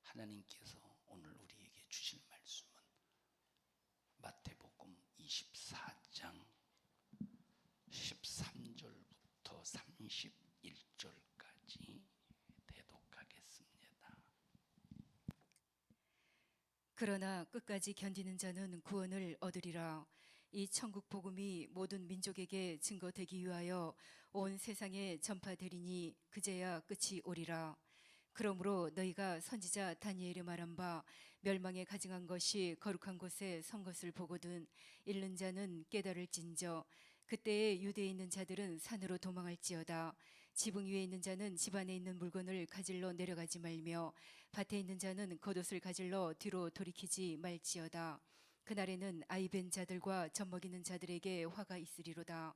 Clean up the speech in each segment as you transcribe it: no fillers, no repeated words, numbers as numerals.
하나님께서 오늘 우리에게 주실 말씀은 마태복음 24장 13절부터 31절까지 대독하겠습니다. 그러나 끝까지 견디는 자는 구원을 얻으리라. 이 천국 복음이 모든 민족에게 증거되기 위하여 온 세상에 전파되리니 그제야 끝이 오리라. 그러므로 너희가 선지자 다니엘의 말한 바 멸망에 가증한 것이 거룩한 곳에 선 것을 보거든 잃는 자는 깨달을진저 그때에 유대에 있는 자들은 산으로 도망할지어다. 지붕 위에 있는 자는 집 안에 있는 물건을 가질러 내려가지 말며 밭에 있는 자는 겉옷을 가질러 뒤로 돌이키지 말지어다. 그날에는 아이 벤 자들과 젖먹이는 자들에게 화가 있으리로다.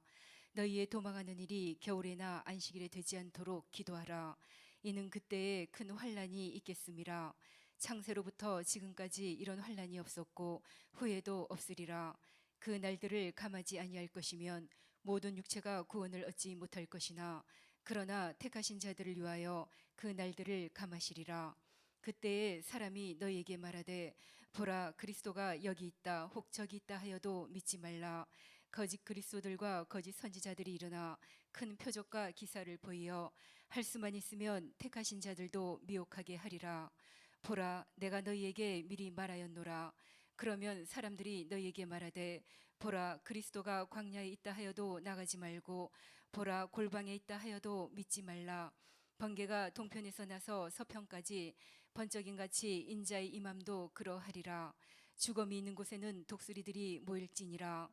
너희의 도망하는 일이 겨울에나 안식일에 되지 않도록 기도하라. 이는 그때에 큰 환난이 있겠음이라. 창세로부터 지금까지 이런 환난이 없었고 후에도 없으리라. 그 날들을 감하지 아니할 것이면 모든 육체가 구원을 얻지 못할 것이나 그러나 택하신 자들을 위하여 그 날들을 감하시리라. 그때에 사람이 너희에게 말하되 보라 그리스도가 여기 있다 혹 저기 있다 하여도 믿지 말라. 거짓 그리스도들과 거짓 선지자들이 일어나 큰 표적과 기사를 보이어 할 수만 있으면 택하신 자들도 미혹하게 하리라. 보라 내가 너희에게 미리 말하였노라. 그러면 사람들이 너희에게 말하되 보라 그리스도가 광야에 있다 하여도 나가지 말고 보라 골방에 있다 하여도 믿지 말라. 번개가 동편에서 나서 서편까지 번쩍인같이 인자의 임함도 그러하리라. 죽음이 있는 곳에는 독수리들이 모일지니라.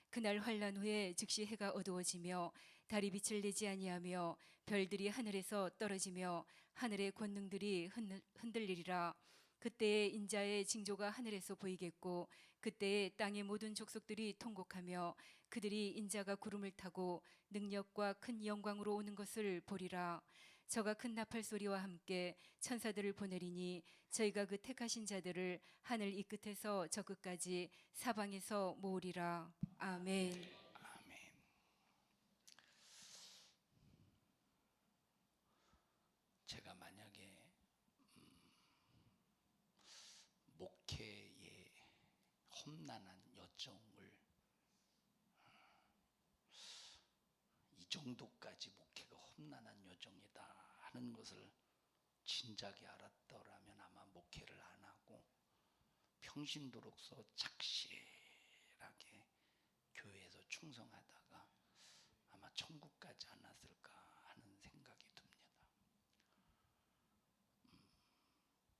그날 환난 후에 즉시 해가 어두워지며 달이 빛을 내지 아니하며 별들이 하늘에서 떨어지며 하늘의 권능들이 흔들리리라. 그때에 인자의 징조가 하늘에서 보이겠고 그때에 땅의 모든 족속들이 통곡하며 그들이 인자가 구름을 타고 능력과 큰 영광으로 오는 것을 보리라. 저가 큰 나팔 소리와 함께 천사들을 보내리니 저희가 그 택하신 자들을 하늘 이 끝에서 저 끝까지 사방에서 모으리라. 아멘. 아멘. 제가 만약에 목회의 험난한 여정을 이 정도까지 목회가 험난한 여정이다 하는 것을 진작에 알았더라면 아마 목회를 안 하고 평신도로서 착실하게 교회에서 충성하다가 아마 천국 가지 않았을까 하는 생각이 듭니다.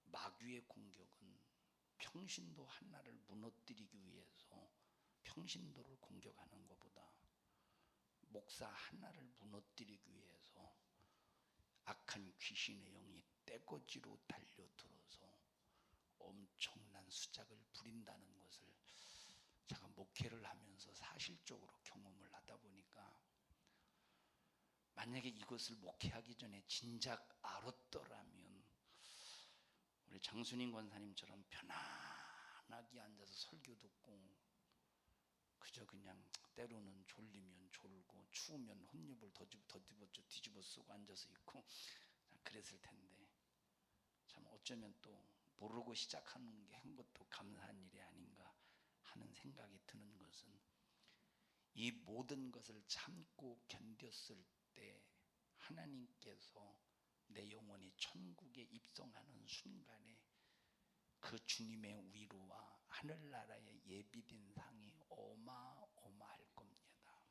마귀의 공격은 평신도 하나를 무너뜨리기 위해서 평신도를 공격하는 것보다 목사 하나를 무너뜨리기 위해서 악한 귀신의 영이 떼거지로 달려들어서 엄청난 수작을 부린다는 것을 제가 목회를 하면서 사실적으로 경험을 하다 보니까 만약에 이것을 목회하기 전에 진작 알았더라면 우리 장순인 권사님처럼 편안하게 앉아서 설교 듣고 그저 그냥 때로는 졸리면 졸고 추우면 혼잎을 뒤집어 쓰고 앉아서 있고 그랬을 텐데 참 어쩌면 또 모르고 시작하는 게 한 것도 감사한 일이 아닌가 하는 생각이 드는 것은 이 모든 것을 참고 견뎠을 때 하나님께서 내 영혼이 천국에 입성하는 순간에 그 주님의 위로와 하늘나라의 예비된 상이 어마어마할 겁니다.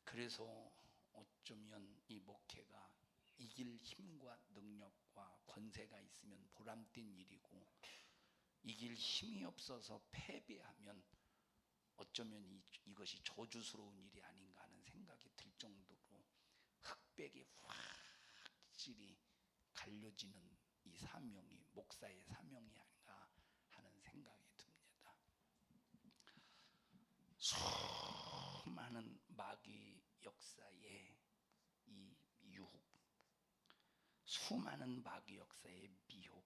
그래서 어쩌면 이 목회가 이길 힘과 능력과 권세가 있으면 보람된 일이고 이길 힘이 없어서 패배하면 어쩌면 이것이 저주스러운 일이 아닌가 하는 생각이 들 정도로 흑백이 확실히 갈려지는 이 사명이 목사의 사명이 아닌가 하는 생각이 듭니다. 수많은 마귀 역사의 이 유혹, 수많은 마귀 역사의 미혹,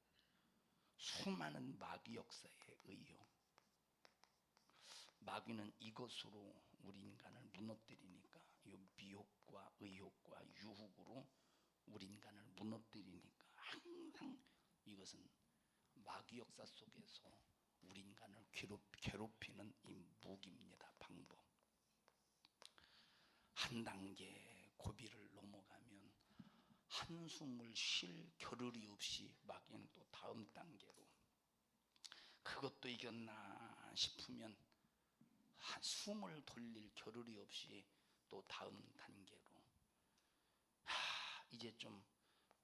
수많은 마귀 역사의 의욕. 마귀는 이것으로 우리 인간을 무너뜨리니까, 이 미혹과 의욕과 유혹으로 우리 인간을 무너뜨리니까 항상 이것은 마귀 역사 속에서 우리 인간을 괴롭히는 이 무기입니다. 방법. 한 단계 고비를 넘어가면 한숨을 쉴 겨를이 없이 마귀는 또 다음 단계로, 그것도 이겼나 싶으면 숨을 돌릴 겨를이 없이 또 다음 단계로, 이제 좀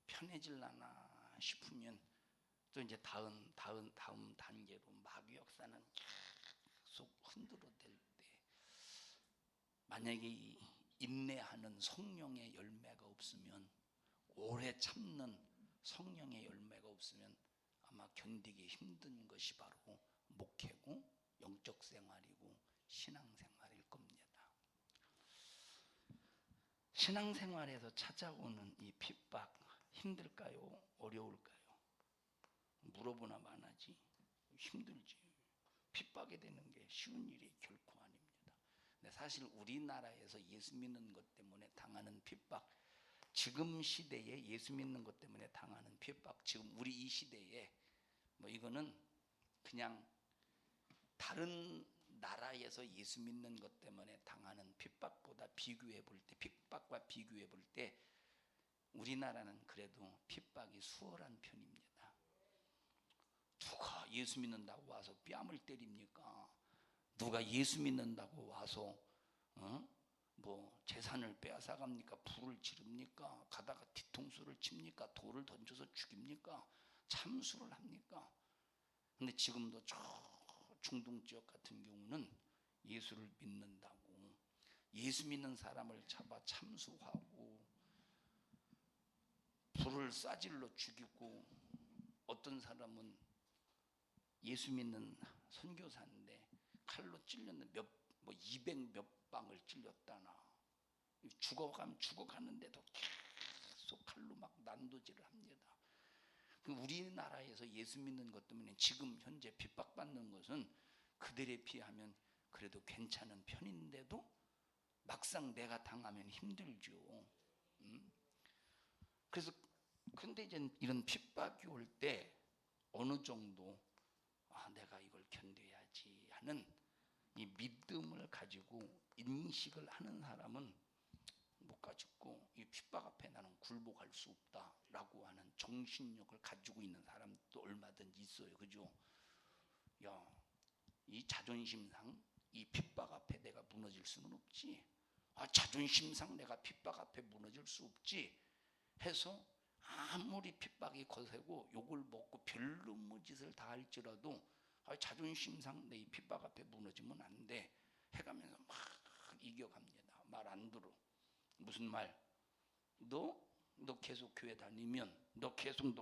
편해질라나 싶으면 또 이제 다음 단계로 마귀 역사는 계속 흔들어댈 때, 만약에 이 인내하는 성령의 열매가 없으면, 오래 참는 성령의 열매가 없으면 아마 견디기 힘든 것이 바로 목회고 영적 생활이고 신앙생활일 겁니다. 신앙생활에서 찾아오는 이 핍박 힘들까요? 어려울까요? 물어보나 마나지. 힘들지. 핍박이 되는 게 쉬운 일이 결코 아닙니다. 근데 사실 우리나라에서 예수 믿는 것 때문에 당하는 핍박, 지금 시대에 예수 믿는 것 때문에 당하는 핍박, 지금 우리 이 시대에 이거는 그냥 다른 나라에서 예수 믿는 것 때문에 당하는 핍박과 비교해 볼 때 우리나라는 그래도 핍박이 수월한 편입니다. 누가 예수 믿는다고 와서 뺨을 때립니까? 누가 예수 믿는다고 와서 재산을 빼앗아갑니까? 불을 지릅니까? 가다가 뒤통수를 칩니까? 돌을 던져서 죽입니까? 참수를 합니까? 근데 지금도 저 중동 지역 같은 경우는 예수를 믿는다고 예수 믿는 사람을 잡아 참수하고 불을 쏴질러 죽이고, 어떤 사람은 예수 믿는 선교사인데 칼로 찔렸는데 200 몇 방을 찔렸다나, 죽어가는데도 계속 칼로 막 난도질을 합니다. 우리나라에서 예수 믿는 것 때문에 지금 현재 핍박받는 것은 그들에 비하면 그래도 괜찮은 편인데도 막상 내가 당하면 힘들죠. 그래서 근데 이제 이런 핍박이 올 때 어느 정도 내가 이걸 견뎌야지 하는 이 믿음을 가지고 인식을 하는 사람은 못 가지고, 이 핍박 앞에 나는 굴복할 수 없다라고 하는 정신력을 가지고 있는 사람도 얼마든지 있어요. 그죠? 이 자존심상 이 핍박 앞에 내가 무너질 수는 없지. 자존심상 내가 핍박 앞에 무너질 수 없지 해서 아무리 핍박이 거세고 욕을 먹고 별놈의 짓을 다 할지라도 자존심상 내 이 핍박 앞에 무너지면 안 돼 해가면서 막 이겨갑니다. 말 안 들어. 무슨 말? 너 계속 교회 다니면, 너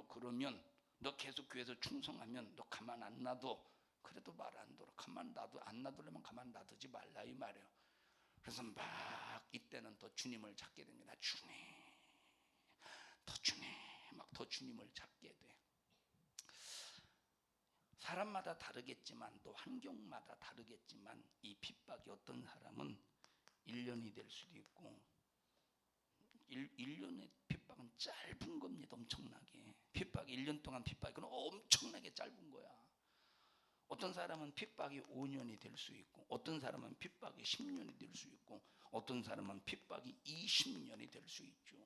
그러면, 너 계속 교회에서 충성하면 너 가만 안 놔둬. 그래도 말 안 들어. 가만 안 놔두려면 가만 놔두지 말라 이 말이에요. 그래서 막 이때는 더 주님을 찾게 됩니다. 더 주님을 찾게 돼. 사람마다 다르겠지만 또 환경마다 다르겠지만 이 핍박이 어떤 사람은 1년이 될 수도 있고, 1년의 핍박은 짧은 겁니다. 엄청나게. 핍박이 1년 동안 핍박이 그건 엄청나게 짧은 거야. 어떤 사람은 핍박이 5년이 될 수 있고, 어떤 사람은 핍박이 10년이 될 수 있고, 어떤 사람은 핍박이 20년이 될 수 있죠.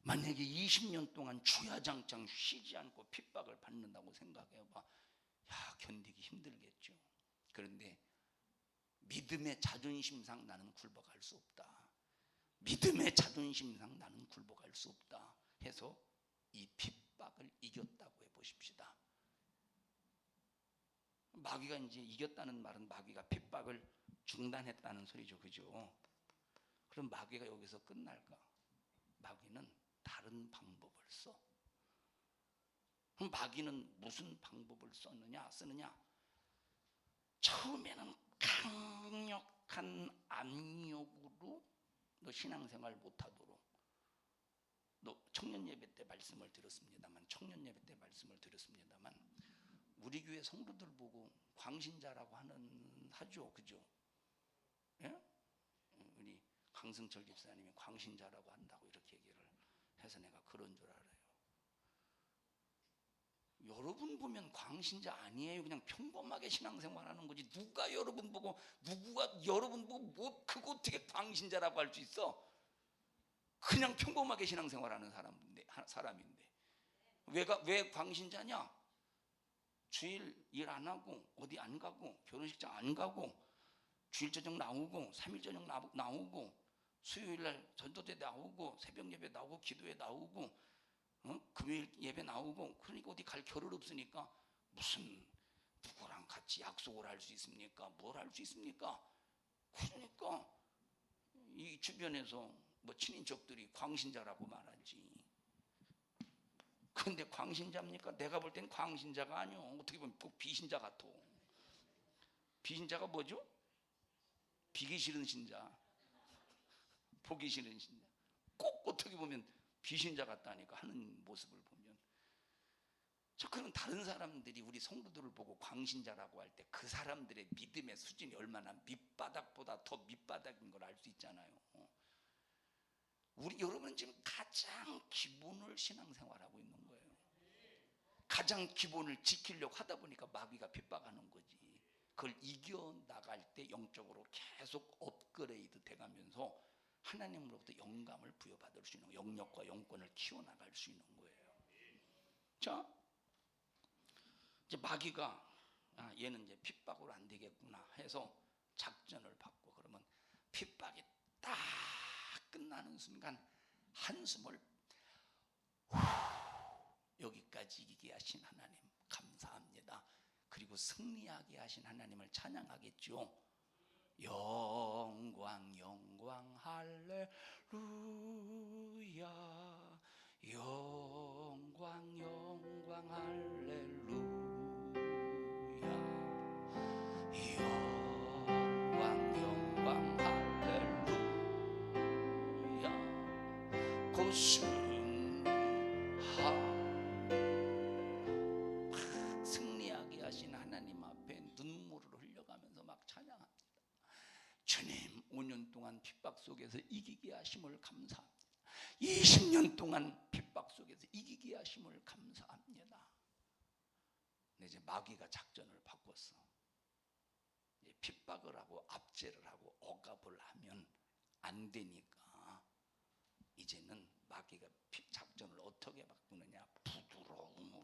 만약에 20년 동안 주야장창 쉬지 않고 핍박을 받는다고 생각해봐. 견디기 힘들겠죠. 그런데 믿음의 자존심상 나는 굴복할 수 없다. 믿음의 자존심상 나는 굴복할 수 없다 해서 이 핍박을 이겼다고 해보십시다. 마귀가 이제 이겼다는 말은 마귀가 핍박을 중단했다는 소리죠. 그죠? 그럼 마귀가 여기서 끝날까? 마귀는 다른 방법을 써. 그럼 마귀는 무슨 방법을 쓰느냐? 처음에는 강력한 압력으로 너 신앙생활 못하도록, 너 청년 예배 때 말씀을 드렸습니다만 우리 교회 성도들 보고 광신자라고 하죠. 그죠? 예? 우리 강승철 집사님이 광신자라고 한다고 이렇게 얘기를 해서 내가 그런 줄 알아요. 여러분 보면 광신자 아니에요. 그냥 평범하게 신앙생활하는 거지. 누가 여러분 보고 뭐 그거 어떻게 광신자라고 할 수 있어? 그냥 평범하게 신앙생활하는 사람인데 왜 광신자냐? 주일 일 안 하고 어디 안 가고 결혼식장 안 가고 주일 저녁 나오고 3일 저녁 나오고 수요일 날 전도대 나오고 새벽 예배 나오고 기도회 나오고 금요일 예배 나오고. 그러니까 어디 갈 겨를 없으니까 무슨 누구랑 같이 약속을 할 수 있습니까? 뭘 할 수 있습니까? 그러니까 이 주변에서 뭐 친인척들이 광신자라고 말하지. 근데 광신자입니까? 내가 볼 땐 광신자가 아니요. 어떻게 보면 꼭 비신자 같아. 비신자가 뭐죠? 비기 싫은 신자, 보기 싫은 신자. 꼭 어떻게 보면 비신자 같다니까, 하는 모습을 보면. 저 그런 다른 사람들이 우리 성도들을 보고 광신자라고 할 때 그 사람들의 믿음의 수준이 얼마나 밑바닥보다 더 밑바닥인 걸 알 수 있잖아요. 여러분은 지금 가장 기본을 신앙생활하고 있는 거예요. 가장 기본을 지키려고 하다 보니까 마귀가 핍박하는 거지. 그걸 이겨나갈 때 영적으로 계속 업그레이드 돼가면서 하나님으로부터 영감을 부여받을 수 있는, 영역과 영권을 키워나갈 수 있는 거예요. 자, 이제 마귀가 얘는 이제 핍박으로 안 되겠구나 해서 작전을 받고, 그러면 핍박이 딱 끝나는 순간 한숨을 여기까지 이기게 하신 하나님 감사합니다. 그리고 승리하게 하신 하나님을 찬양하겠죠. 영광 영광 할렐루야, 영광 영광 할렐루야, 영광 영광 할렐루야. 곧 승리하게 하신 하나님 앞에 눈물을 흘려가면서 막 찬양합니다. 주님, 5년 동안 핍박 속에서 이기게 하심을 감사합니다. 20년 동안 핍박 속에서 이기게 하심을 감사합니다. 근데 이제 마귀가 작전을 바꿨어. 핍박을 하고 압제를 하고 억압을 하면 안 되니까 이제는 마귀가 작전을 어떻게 바꾸느냐? 부드러움으로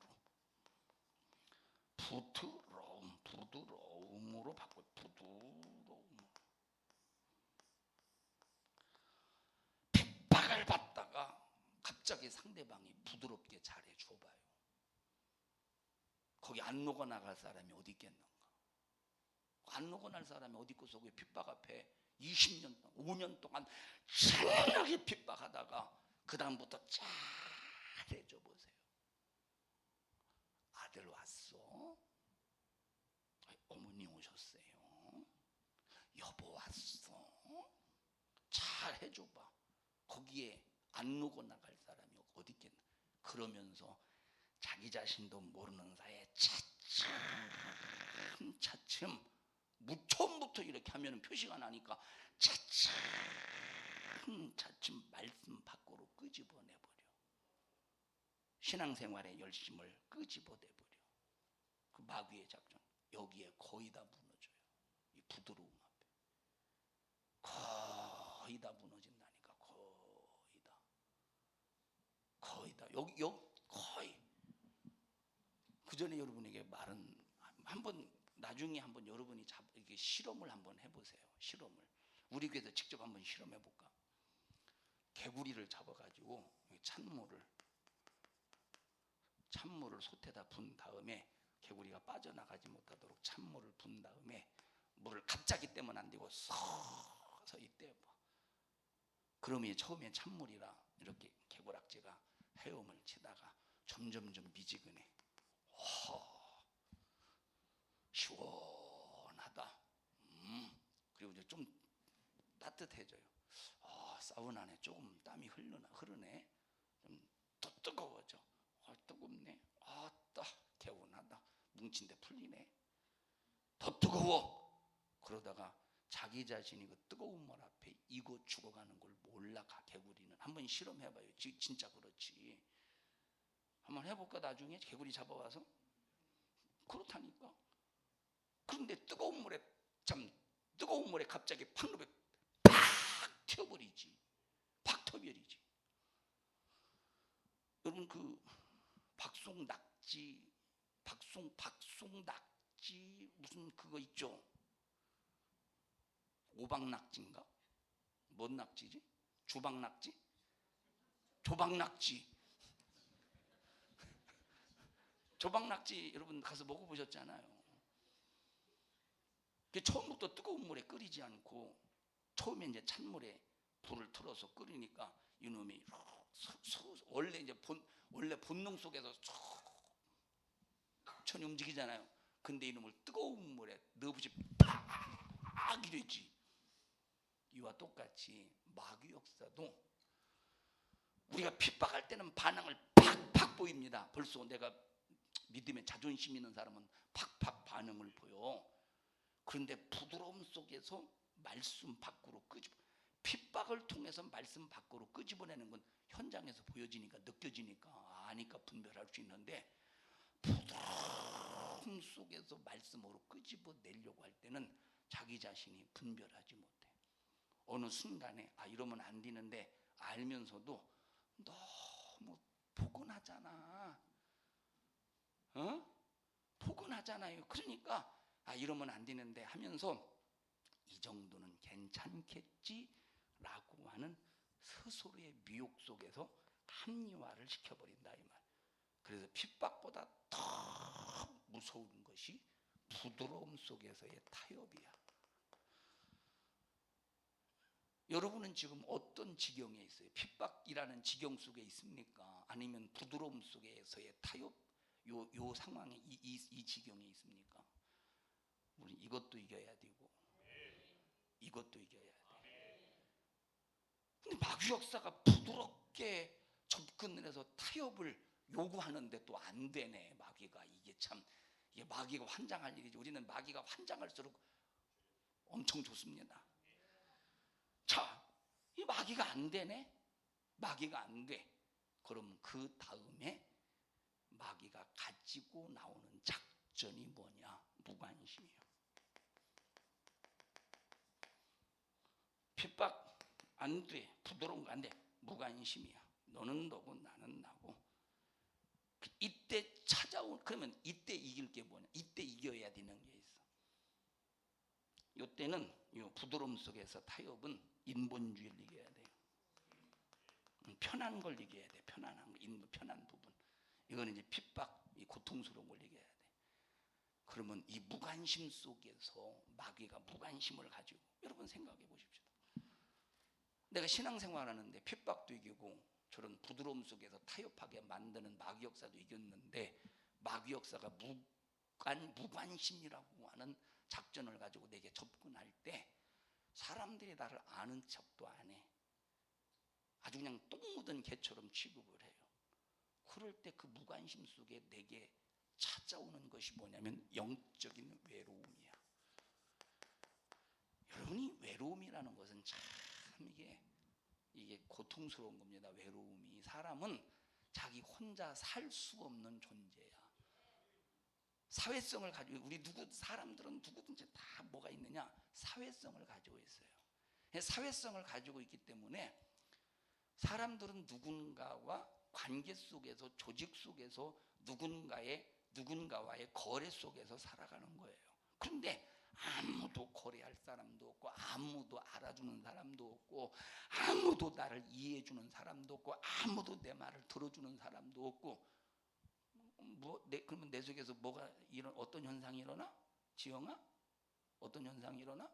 바꿔. 부드러움으로. 핍박을 받다가 갑자기 상대방이 부드럽게 잘해 줘봐요. 거기 안 녹아나갈 사람이 어디 있겠는가? 안 녹아날 사람이 어디 있겠어? 그 핍박 앞에 20년 동안, 5년 동안 찬란하게 핍박하다가 그 다음부터 잘해줘 보세요. 아들 왔어? 어머니 오셨어요? 여보 왔어? 잘 해줘봐. 거기에 안 녹아나갈 사람이 어디 있겠나? 그러면서 자기 자신도 모르는 사이에 차츰 처음부터 이렇게 하면 표시가 나니까 차츰 말씀 밖으로 끄집어내버려. 신앙생활의 열심을 끄집어내버려. 그 마귀의 작전. 여기에 거의 다 무너져요. 이 부드러움 앞에 거의 다 무너진다니까. 거의 다. 여기 거의. 그 전에 여러분에게 말은 나중에 한번 여러분이 이렇게 실험을 한번 해보세요. 실험을. 우리 교회에서 직접 한번 실험해볼까? 개구리를 잡아가지고 찬물을 솥에다 분 다음에 개구리가 빠져나가지 못하도록 찬물을 분 다음에 물을 갑자기 떼면 안 되고 서서히 떼봐. 그러면 처음엔 찬물이라 이렇게 개구락지가 헤엄을 치다가 점점 미지근해. 시원하다. 그리고 이제 좀 따뜻해져요. 사우나네. 조금 땀이 흐르네. 좀 더 뜨거워져. 뜨겁네. 아따 개운하다. 뭉친 데 풀리네. 더 뜨거워. 그러다가 자기 자신이 그 뜨거운 물 앞에 익어 죽어가는 걸 몰라. 개구리는. 한번 실험해봐요. 진짜 그렇지. 한번 해볼까? 나중에 개구리 잡아와서. 그렇다니까. 그런데 뜨거운 물에 갑자기 팍 넣으면 팍 튀어버리지. 팍 터버리지. 여러분 그 박송낙지 무슨 그거 있죠? 오박낙지인가? 뭔 낙지지? 주박낙지? 조박낙지. 조박낙지 여러분 가서 먹어보셨잖아요. 처음부터 뜨거운 물에 끓이지 않고 처음에 이제 찬물에 불을 틀어서 끓이니까 이놈이 원래 본능 속에서 천천히 움직이잖아요. 근데 이놈을 뜨거운 물에 넣어보지 팍 이랬지. 이와 똑같이 마귀 역사도 우리가 핍박할 때는 반응을 팍팍 보입니다. 벌써 내가 믿음에 자존심 있는 사람은 팍팍 반응을 보여. 그런데 부드러움 속에서 말씀 밖으로 핍박을 통해서 말씀 밖으로 끄집어내는 건 현장에서 보여지니까 느껴지니까 아니까 분별할 수 있는데 부드러움 속에서 말씀으로 끄집어내려고 할 때는 자기 자신이 분별하지 못해. 어느 순간에 이러면 안 되는데 알면서도 너무 포근하잖아. 포근하잖아요. 그러니까 이러면 안 되는데 하면서 이 정도는 괜찮겠지라고 하는 스스로의 미혹 속에서 합리화를 시켜버린다 이 말. 그래서 핍박보다 더 무서운 것이 부드러움 속에서의 타협이야. 여러분은 지금 어떤 지경에 있어요? 핍박이라는 지경 속에 있습니까? 아니면 부드러움 속에서의 타협? 요 상황에 이 지경에 있습니까? 우리 이것도 이겨야 되고 이것도 이겨야 돼. 근데 마귀 역사가 부드럽게 접근을 해서 타협을 요구하는데 또 안 되네. 마귀가 이게 마귀가 환장할 일이지. 우리는 마귀가 환장할수록 엄청 좋습니다. 자, 이 마귀가 안 되네. 마귀가 안 돼. 그럼 그 다음에 마귀가 가지고 나오는 작전이 뭐냐? 무관심이에요. 핍박 안 돼. 부드러운 거 안 돼. 무관심이야. 너는 너고 나는 나고. 이때 그러면 이때 이길 게 뭐냐? 이때 이겨야 되는 게 있어. 이때는 이 부드러움 속에서 타협은 인본주의를 이겨야 돼요. 편한 걸 이겨야 돼. 편한 부분. 이거는 이제 핍박, 이 고통스러운 걸 이겨야 돼. 그러면 이 무관심 속에서 마귀가 무관심을 가지고 여러분 생각해 보십시오. 내가 신앙생활 하는데 핍박도 이기고 저런 부드러움 속에서 타협하게 만드는 마귀 역사도 이겼는데 마귀 역사가 무관심이라고 하는 작전을 가지고 내게 접근할 때 사람들이 나를 아는 척도 안 해. 아주 그냥 똥 묻은 개처럼 취급을 해요. 그럴 때 그 무관심 속에 내게 찾아오는 것이 뭐냐면 영적인 외로움이야. 여러분이 외로움이라는 것은 참 이게 고통스러운 겁니다. 외로움이. 사람은 자기 혼자 살 수 없는 존재야. 사회성을 가지고 사람들은 누구든지 다 뭐가 있느냐? 사회성을 가지고 있어요. 사회성을 가지고 있기 때문에 사람들은 누군가와 관계 속에서 조직 속에서 누군가와의 거래 속에서 살아가는 거예요. 그런데 아무도 거래할 사람도 없고 아무도 알아주는 사람도 없고 아무도 나를 이해해주는 사람도 없고 아무도 내 말을 들어주는 사람도 없고 그러면 내 속에서 어떤 현상이 일어나? 지영아? 어떤 현상이 일어나?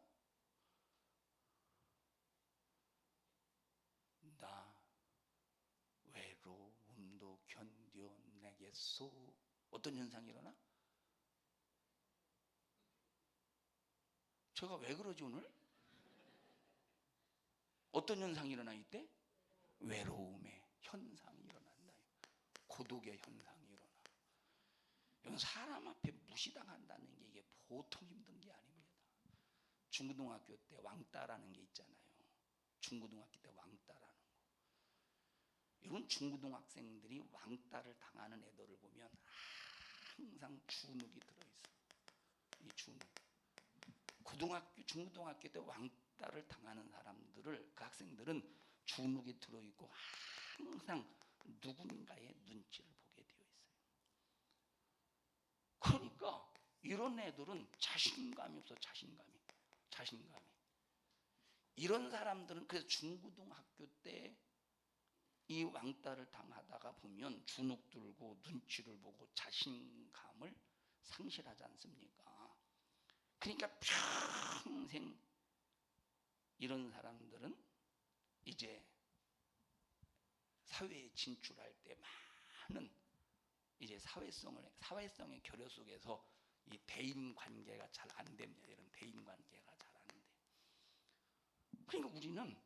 나 외로움도 견뎌내겠소. 어떤 현상이 일어나? 제가 왜 그러지 오늘? 어떤 현상이 일어나 이때? 외로움의 현상이 일어난다. 고독의 현상이 일어나. 이건 사람 앞에 무시당한다는 게 이게 보통 힘든 게 아닙니다. 중고등학교 때 왕따라는 게 있잖아요. 중고등학교 때 왕따라는 거. 이런 중고등학생들이 왕따를 당하는 애들을 보면 항상 주눅이 들어있어. 이 주눅. 중고등학교 때 왕따를 당하는 사람들을, 그 학생들은 주눅이 들어있고 항상 누군가의 눈치를 보게 되어 있어요. 그러니까 이런 애들은 자신감이 없어. 자신감이. 이런 사람들은 그래서 중고등학교 때 이 왕따를 당하다가 보면 주눅 들고 눈치를 보고 자신감을 상실하지 않습니까? 그러니까 평생 이런 사람들은 이제 사회에 진출할 때 많은 이제 사회성의 결여 속에서 이 대인 관계가 잘 안 됩니다. 이런 대인 관계가 잘 안 돼. 그러니까 우리는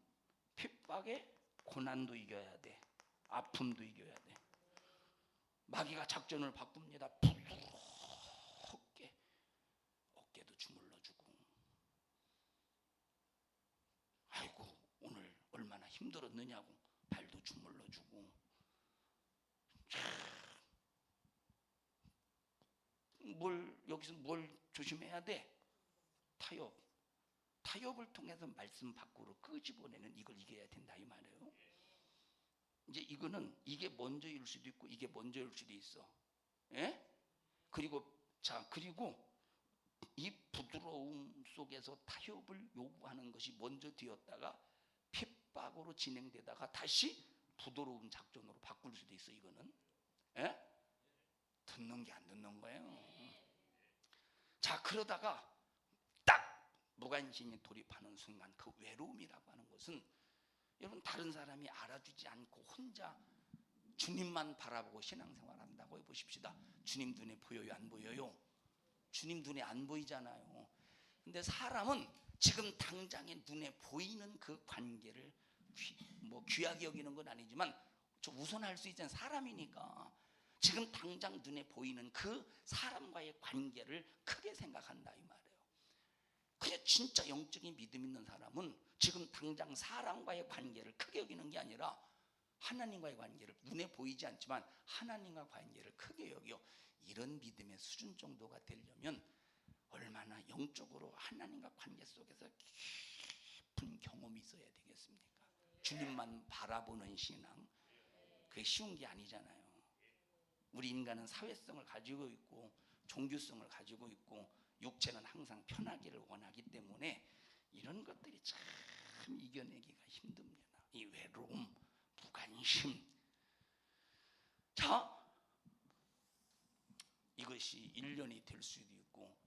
핍박에 고난도 이겨야 돼. 아픔도 이겨야 돼. 마귀가 작전을 바꿉니다. 부드럽게 어깨도 주물러주고, 아이고 오늘 얼마나 힘들었느냐고 발도 주물러주고, 여기서 뭘 조심해야 돼? 타협을 통해서 말씀 밖으로 끄집어내는 이걸 이겨야 된다 이 말이에요. 이제 이게 먼저일 수도 있고 이게 먼저일 수도 있어. 예? 그리고 이 부드러움 속에서 타협을 요구하는 것이 먼저 되었다가 핍박으로 진행되다가 다시 부드러운 작전으로 바꿀 수도 있어. 이거는 듣는 게 안 듣는 거예요. 자, 그러다가 딱 무관심에 돌입하는 순간 그 외로움이라고 하는 것은 여러분 다른 사람이 알아주지 않고 혼자 주님만 바라보고 신앙생활 한다고 해보십시다. 주님 눈에 보여요? 안 보여요? 주님 눈에 안 보이잖아요. 근데 사람은 지금 당장에 눈에 보이는 그 관계를 귀하게 여기는 건 아니지만 좀 우선할 수 있잖아요. 사람이니까 지금 당장 눈에 보이는 그 사람과의 관계를 크게 생각한다 이 말이에요. 그냥 진짜 영적인 믿음 있는 사람은 지금 당장 사람과의 관계를 크게 여기는 게 아니라 하나님과의 관계를, 눈에 보이지 않지만 하나님과 관계를 크게 여겨. 이런 믿음의 수준 정도가 되려면 얼마나 영적으로 하나님과 관계 속에서 깊은 경험이 있어야 되겠습니까? 주님만 바라보는 신앙, 그게 쉬운 게 아니잖아요. 우리 인간은 사회성을 가지고 있고 종교성을 가지고 있고 육체는 항상 편하기를 원하기 때문에 이런 것들이 참 이겨내기가 힘듭니다. 이 외로움, 무관심. 자, 이것이 1년이 될 수도 있고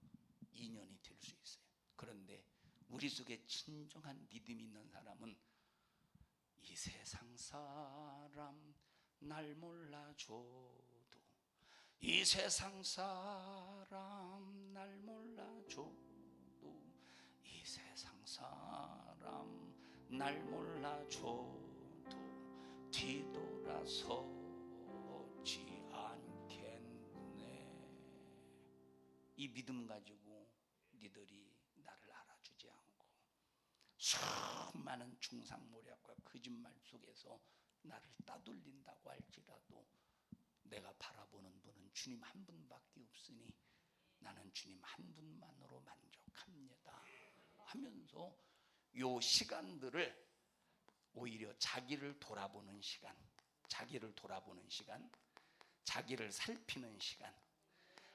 2년이 될 수 있어요. 그런데 우리 속에 진정한 믿음이 있는 사람은 이 세상 사람 날 몰라줘도, 이 세상 사람 날 몰라줘도, 이 세상 사람 날 몰라줘도 뒤돌아서지 않겠네. 이 믿음 가지고 니들이 나를 알아주지 않고 수많은 중상모략과 거짓말 속에서 나를 따돌린다고 할지라도 내가 바라보는 분은 주님 한 분밖에 없으니 나는 주님 한 분만으로 만족합니다 하면서 요 시간들을 오히려 자기를 돌아보는 시간, 자기를 살피는 시간,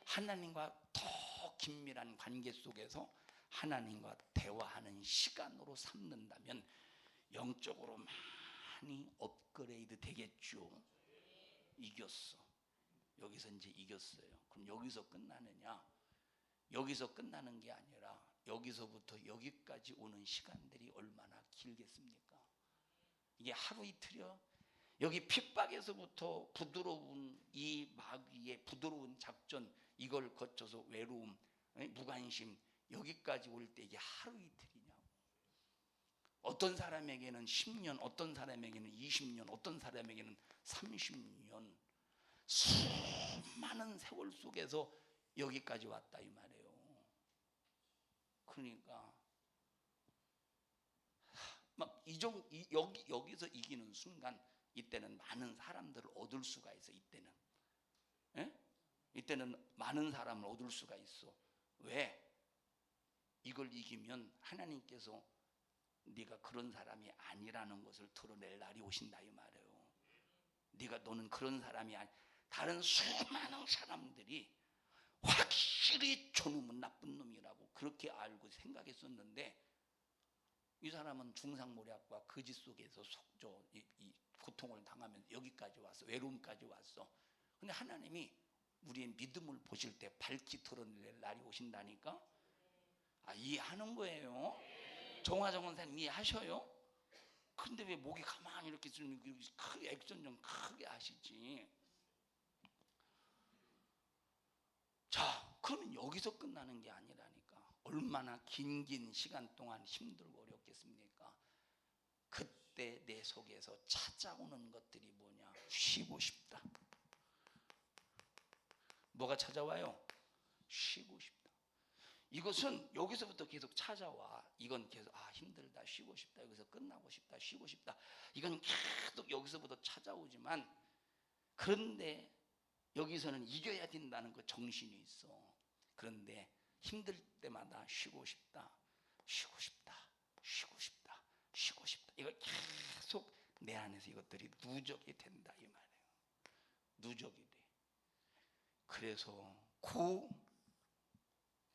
하나님과 더 긴밀한 관계 속에서 하나님과 대화하는 시간으로 삼는다면 영적으로 많이 업그레이드 되겠죠. 이겼어. 여기서 이제 이겼어요. 그럼 여기서 끝나느냐? 여기서 끝나는 게 아니라 여기서부터 여기까지 오는 시간들이 얼마나 길겠습니까? 이게 하루 이틀이요? 여기 핍박에서부터 부드러운 이 마귀의 부드러운 작전, 이걸 거쳐서 외로움, 무관심, 여기까지 올 때 이게 하루 이틀이냐고. 어떤 사람에게는 10년, 어떤 사람에게는 20년, 어떤 사람에게는 30년, 수많은 세월 속에서 여기까지 왔다 이 말이에요. 그러니까 막 여기서 이기는 순간 이때는 많은 사람들을 얻을 수가 있어. 이때는. 예? 이때는 많은 사람을 얻을 수가 있어. 왜? 이걸 이기면 하나님께서 네가 그런 사람이 아니라는 것을 드러낼 날이 오신다 이 말이에요. 너는 그런 사람이 아니. 다른 수많은 사람들이 확실히 저놈은 나쁜 놈이라고 그렇게 알고 생각했었는데 이 사람은 중상모략과 거짓 속에서 이 고통을 당하면서 여기까지 왔어. 외로움까지 왔어. 근데 하나님이 우리의 믿음을 보실 때 밝히 드러낼 날이 오신다니까. 이해하는 거예요. 정화정 원사님 이해하셔요? 근데 왜 목이 가만히 이렇게 크게 액션 좀 크게 하시지. 자, 그러면 여기서 끝나는 게 아니라니까. 얼마나 긴 시간 동안 힘들고 어렵겠습니까? 그때 내 속에서 찾아오는 것들이 뭐냐? 쉬고 싶다. 뭐가 찾아와요? 쉬고 싶다. 이것은 여기서부터 계속 찾아와. 이건 계속 힘들다, 쉬고 싶다, 여기서 끝나고 싶다, 쉬고 싶다. 이건 계속 여기서부터 찾아오지만 그런데 여기서는 이겨야 된다는 그 정신이 있어. 그런데 힘들 때마다 쉬고 싶다, 쉬고 싶다, 쉬고 싶다, 쉬고 싶다. 이걸 계속 내 안에서 이것들이 누적이 된다 이 말이에요. 누적이 돼. 그래서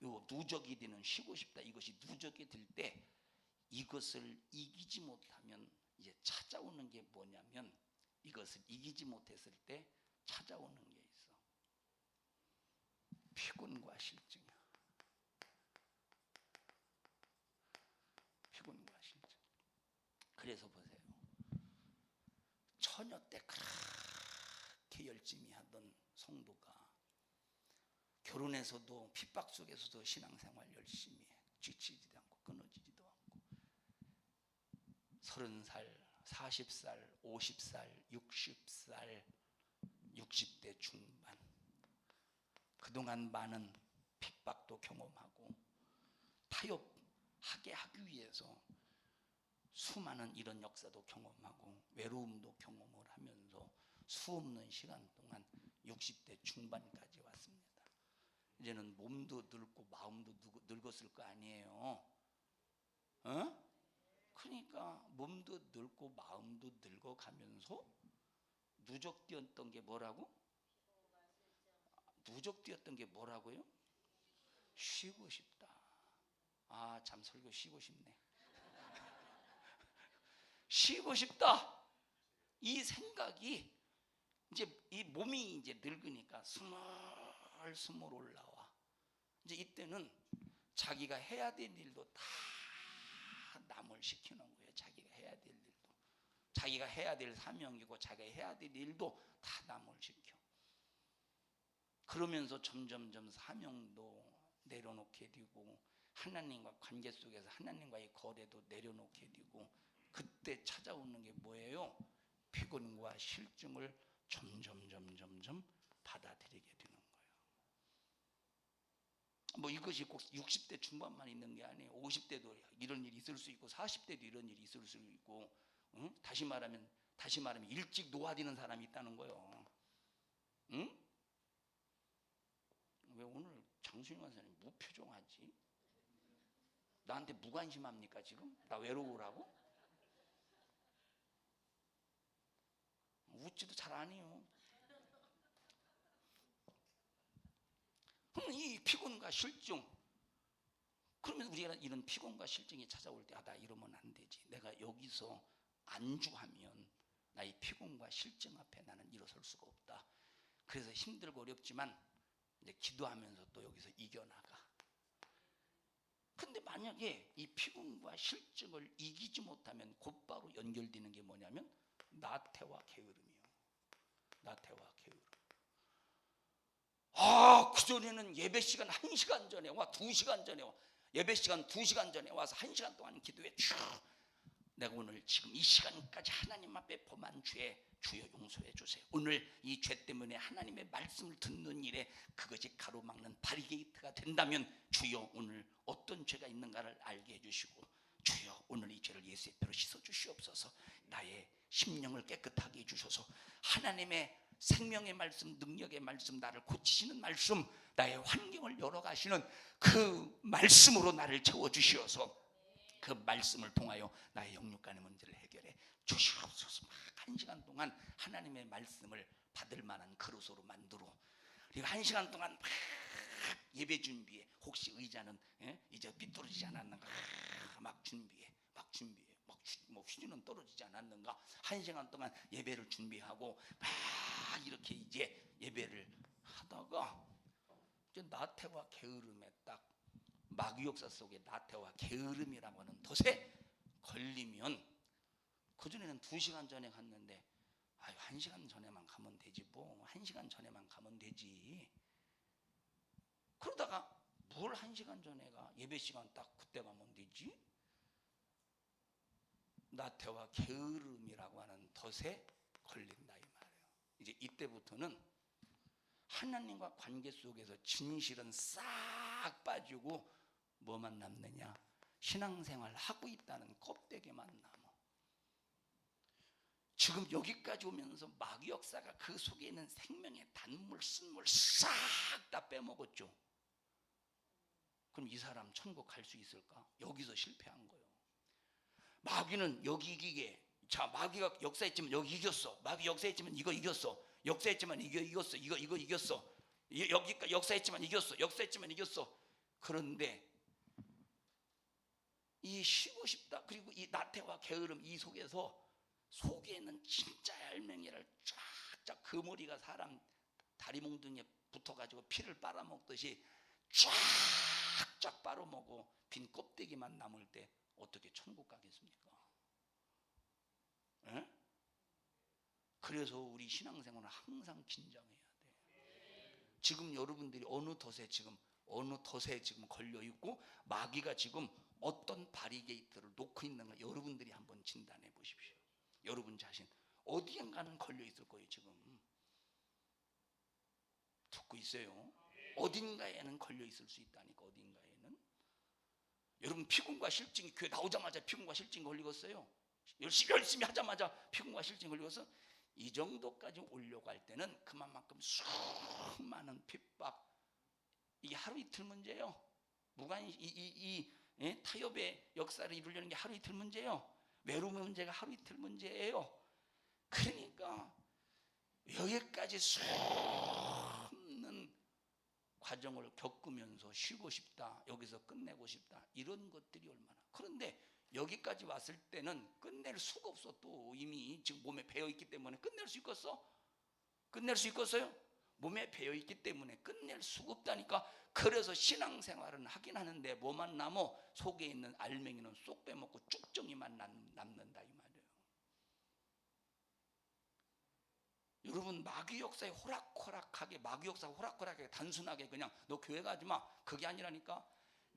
요 누적이 되는 쉬고 싶다 이것이 누적이 될 때 이것을 이기지 못하면 이제 찾아오는 게 뭐냐면 이것을 이기지 못했을 때 찾아오는 게 있어. 피곤과 실증. 피곤과 실증. 그래서 보세요. 처녀 때 그렇게 열심히 하던 성도가 결혼해서도 핍박 속에서도 신앙생활 열심히 해. 지치지도 않고 끊어지지도 않고 30살, 40살, 50살, 60살, 60대 중반 그동안 많은 핍박도 경험하고 타협하게 하기 위해서 수많은 이런 역사도 경험하고 외로움도 경험을 하면서 수없는 시간 동안 60대 중반까지 왔습니다. 이제는 몸도 늙고 마음도 늙었을 거 아니에요. 그러니까 몸도 늙고 마음도 늙어가면서 누적되었던 게 뭐라고? 누적되었던 게 뭐라고요? 쉬고 싶다. 참 설교 쉬고 싶네. 쉬고 싶다. 이 생각이 이제 이 몸이 이제 늙으니까 스멀스멀 올라와. 이제 이때는 자기가 해야 될 일도 다 남을 시키는 거예요. 자기가 해야 될 일도. 자기가 해야 될 사명이고 자기가 해야 될 일도 다 남을 시켜. 그러면서 점점점 사명도 내려놓게 되고 하나님과 관계 속에서 하나님과의 거래도 내려놓게 되고 그때 찾아오는 게 뭐예요? 피곤과 실증을 점점 받아들이게 되는 거예요. 뭐 이것이 꼭 60대 중반만 있는 게 아니에요. 50대도 이런 일이 있을 수 있고 40대도 이런 일이 있을 수 있고 다시 말하면 일찍 노화되는 사람이 있다는 거예요. 응? 왜 오늘 장순영 선생님 무표정하지? 나한테 무관심합니까 지금? 나 외로우라고? 웃지도 잘 안 해요. 이 피곤과 실증. 그러면 우리가 이런 피곤과 실증이 찾아올 때 나 이러면 안 되지. 내가 여기서 안주하면 나의 피곤과 실증 앞에 나는 일어설 수가 없다. 그래서 힘들고 어렵지만 이제 기도하면서 또 여기서 이겨나가. 근데 만약에 이 피곤과 실증을 이기지 못하면 곧바로 연결되는 게 뭐냐면 나태와 게으름이요. 나태와 게으름. 그전에는 예배 시간 1시간 전에 와, 2시간 전에 와. 예배 시간 2시간 전에 와서 1시간 동안 기도해. 내가 오늘 지금 이 시간까지 하나님 앞에 범한 죄 주여 용서해 주세요. 오늘 이 죄 때문에 하나님의 말씀을 듣는 일에 그것이 가로막는 바리게이트가 된다면 주여 오늘 어떤 죄가 있는가를 알게 해주시고 주여 오늘 이 죄를 예수의 피로 씻어 주시옵소서. 나의 심령을 깨끗하게 해주셔서 하나님의 생명의 말씀, 능력의 말씀, 나를 고치시는 말씀, 나의 환경을 열어가시는 그 말씀으로 나를 채워주시어서 그 말씀을 통하여 나의 영육간의 문제를 해결해 주시옵소서. 막 1시간 동안 하나님의 말씀을 받을 만한 그릇으로 만들어, 그리고 1시간 동안 막 예배 준비해. 혹시 의자는 이제 삐뚤어지지 않았는가, 막 준비해, 뭐 휘지는 떨어지지 않았는가. 1시간 동안 예배를 준비하고 막 이렇게 이제 예배를 하다가 이제 나태와 게으름에 딱 마귀 역사 속에 나태와 게으름이라고 하는 덫에 걸리면, 그전에는 2시간 전에 갔는데 1시간 전에만 가면 되지, 뭐 1시간 전에만 가면 되지. 그러다가 뭘 1시간 전에 가, 예배 시간 딱 그때 가면 되지. 나태와 게으름이라고 하는 덫에 걸린다 이 말이에요. 이제 이때부터는 하나님과 관계 속에서 진실은 싹 빠지고 뭐만 남느냐, 신앙생활 하고 있다는 껍데기만 남아. 지금 여기까지 오면서 마귀 역사가 그 속에 있는 생명의 단물, 쓴물 싹 다 빼먹었죠. 그럼 이 사람 천국 갈 수 있을까? 여기서 실패한 거예요. 마귀는 여기 이기게, 자, 마귀가 역사했지만 여기 이겼어. 마귀 역사했지만 이거 이겼어. 역사했지만 이거 이겼어. 이거 이겼어. 여기 역사했지만 이겼어. 역사했지만 이겼어. 그런데 이 쉬고 싶다, 그리고 이 나태와 게으름, 이 속에서 속에 있는 진짜의 알맹이를 쫙쫙, 그 머리가 사람 다리 몽둥이에 붙어가지고 피를 빨아먹듯이 쫙쫙 빨아먹고 빈 껍데기만 남을 때 어떻게 천국 가겠습니까? 에? 그래서 우리 신앙생활은 항상 긴장해야 돼. 지금 여러분들이 어느 덫에 지금 걸려 있고 마귀가 지금 어떤 바리게이트를 놓고 있는가, 여러분들이 한번 진단해 보십시오. 여러분 자신 어디엔가는 걸려 있을 거예요. 지금 듣고 있어요? 어딘가에는 걸려 있을 수 있다니까. 어딘가에는. 여러분 피곤과 실증이, 교회 나오자마자 피곤과 실증 걸리겠어요? 열심히 하자마자 피곤과 실증 걸리겠어? 이 정도까지 오려고 할 때는 그만큼 수많은 핍박, 이게 하루 이틀 문제예요. 타협의 역사를 이루려는 게 하루 이틀 문제예요. 외로움의 문제가 하루 이틀 문제예요. 그러니까 여기까지 수없는 과정을 겪으면서 쉬고 싶다, 여기서 끝내고 싶다, 이런 것들이 얼마나. 그런데 여기까지 왔을 때는 끝낼 수가 없어. 또 이미 지금 몸에 배어있기 때문에 끝낼 수 있겠어? 끝낼 수 있겠어요? 몸에 배어있기 때문에 끝낼 수가 없다니까. 그래서 신앙생활은 하긴 하는데 뭐만 남어? 속에 있는 알맹이는 쏙 빼먹고 쭉정이만 남는다 이 말이에요. 여러분, 마귀 역사에 호락호락하게, 마귀 역사 호락호락하게 단순하게 그냥 너 교회 가지 마, 그게 아니라니까.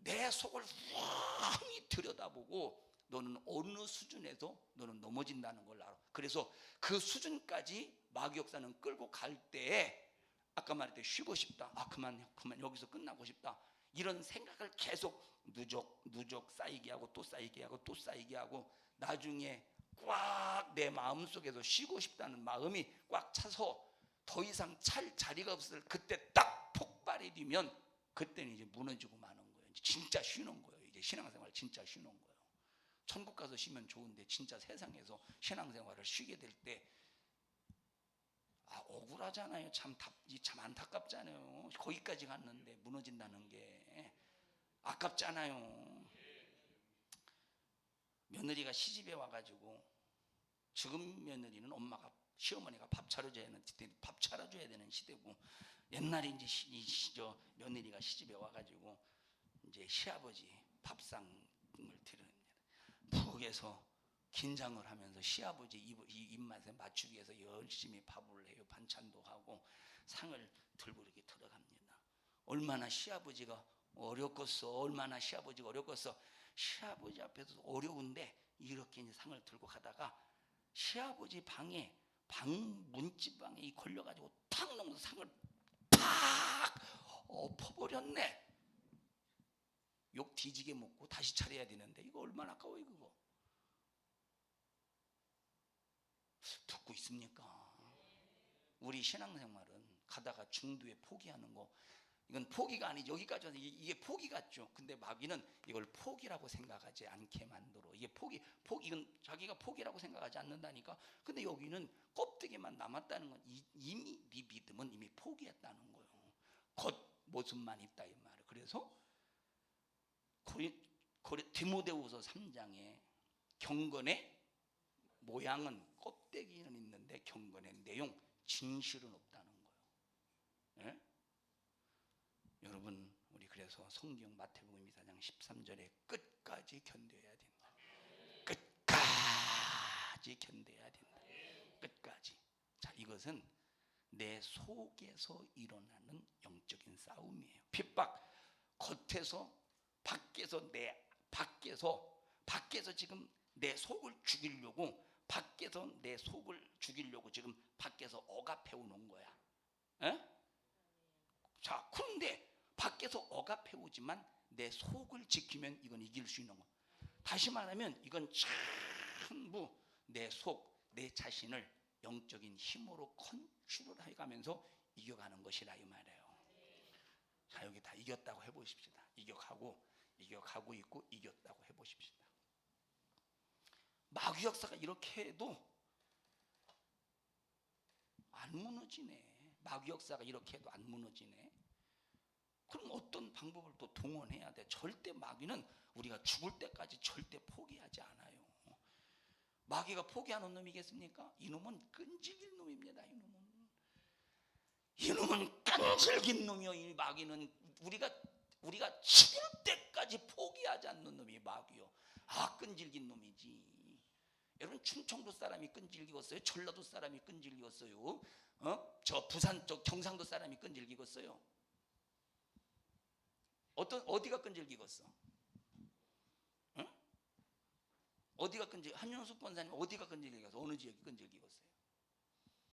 내 속을 훤히 들여다보고 너는 어느 수준에서 너는 넘어진다는 걸 알아. 그래서 그 수준까지 마귀 역사는 끌고 갈 때에, 아까 말했듯이 쉬고 싶다, 그만 여기서 끝나고 싶다, 이런 생각을 계속 누적 쌓이게 하고 또 쌓이게 하고 또 쌓이게 하고, 나중에 꽉 내 마음속에서 쉬고 싶다는 마음이 꽉 차서 더 이상 찰 자리가 없을 그때 딱 폭발이 되면, 그때는 이제 무너지고 마는 거예요. 이제 진짜 쉬는 거예요. 이제 신앙생활 진짜 쉬는 거예요. 천국 가서 쉬면 좋은데 진짜 세상에서 신앙생활을 쉬게 될 때 억울하잖아요. 참 안타깝잖아요. 거기까지 갔는데 무너진다는 게 아깝잖아요. 며느리가 시집에 와가지고, 지금 며느리는 시어머니가 밥 차려줘야 되는 시대고, 옛날에 이제 며느리가 시집에 와가지고 이제 시아버지 밥상을 드립니다. 부엌에서 긴장을 하면서 시아버지 입맛에 맞추기 위해서 열심히 밥을 해요. 반찬도 하고 상을 들고 이렇게 들어갑니다. 얼마나 시아버지가 어렵겠어. 시아버지 앞에서 어려운데 이렇게 이제 상을 들고 가다가 시아버지 방 문지방에 걸려가지고 탁 넘어서 상을 팍 엎어버렸네. 욕 뒤지게 먹고 다시 차려야 되는데 이거 얼마나 아까워요. 그거 듣고 있습니까? 우리 신앙생활은 가다가 중도에 포기하는 거, 이건 포기가 아니죠. 여기까지 와서 이게 포기 같죠. 근데 마귀는 이걸 포기라고 생각하지 않게 만들어. 이게 포기, 이건 자기가 포기라고 생각하지 않는다니까. 근데 여기는 껍데기만 남았다는 건 이미 네 믿음은 이미 포기했다는 거예요. 겉 모습만 있다 이 말이에요. 그래서 디모데후서 3장에 경건의 모양은 껍데기는 있는데 경건의 내용, 진실은 없다는 거예요. 예? 여러분, 우리 그래서 성경 마태복음 24장 13절에 끝까지 견뎌야 된다. 끝까지 견뎌야 된다. 끝까지. 자, 이것은 내 속에서 일어나는 영적인 싸움이에요. 핍박, 겉에서, 밖에서, 밖에서 지금 내 속을 죽이려고, 지금 밖에서 억압해 오는 거야. 에? 자, 그런데 밖에서 억압해 오지만 내 속을 지키면 이건 이길 수 있는 거야. 다시 말하면 이건 전부 내 속, 내 자신을 영적인 힘으로 컨트롤해 가면서 이겨가는 것이라 이 말이에요. 자, 여기 다 이겼다고 해보십시다. 이겨가고 있고 이겼다고 해보십시다. 마귀 역사가 이렇게 해도 안 무너지네. 마귀 역사가 이렇게 해도 안 무너지네. 그럼 어떤 방법을 또 동원해야 돼? 절대 마귀는 우리가 죽을 때까지 절대 포기하지 않아요. 마귀가 포기하는 놈이겠습니까? 이놈은 끈질긴 놈입니다. 이놈은 끈질긴 놈이요. 이 마귀는 우리가 죽을 때까지 포기하지 않는 놈이 마귀요. 아, 끈질긴 놈이지. 여러분, 충청도 사람이 끈질기겠어요? 전라도 사람이 끈질기겠어요? 저 부산 쪽 경상도 사람이 끈질기겠어요? 어디가 끈질기겠어? 응? 어디가 한윤숙 권사님 어디가 끈질기겠어? 어느 지역이 끈질기겠어요?